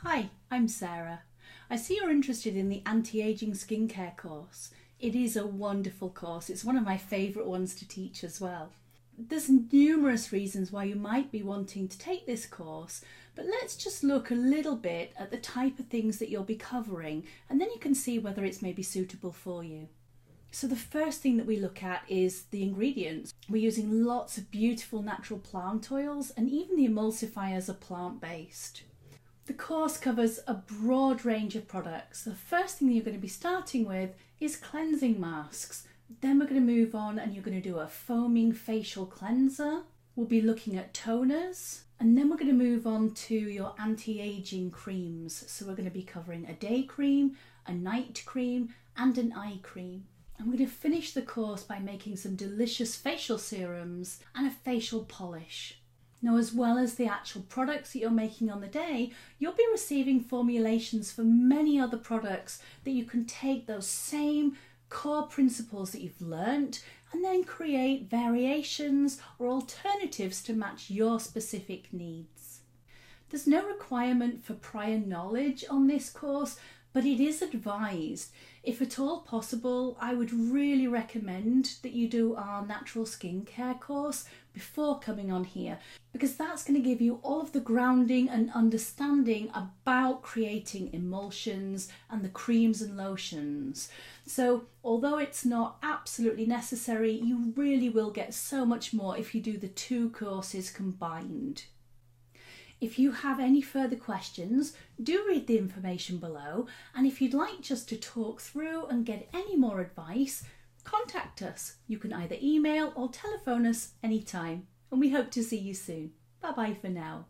Hi, I'm Sarah. I see you're interested in the anti-aging skincare course. It is a wonderful course. It's one of my favourite ones to teach as well. There's numerous reasons why you might be wanting to take this course, but let's just look a little bit at the type of things that you'll be covering, and then you can see whether it's maybe suitable for you. So the first thing that we look at is the ingredients. We're using lots of beautiful natural plant oils, and even the emulsifiers are plant-based. The course covers a broad range of products. The first thing that you're going to be starting with is cleansing masks. Then we're going to move on and you're going to do a foaming facial cleanser. We'll be looking at toners, and then we're going to move on to your anti-aging creams. So we're going to be covering a day cream, a night cream, and an eye cream. I'm going to finish the course by making some delicious facial serums and a facial polish. Now, as well as the actual products that you're making on the day, you'll be receiving formulations for many other products that you can take those same core principles that you've learnt and then create variations or alternatives to match your specific needs. There's no requirement for prior knowledge on this course, but it is advised. If at all possible, I would really recommend that you do our natural skincare course before coming on here, because that's going to give you all of the grounding and understanding about creating emulsions and the creams and lotions. So although it's not absolutely necessary, you really will get so much more if you do the two courses combined. If you have any further questions, do read the information below, and if you'd like just to talk through and get any more advice, contact us. You can either email or telephone us anytime, and we hope to see you soon. Bye bye for now.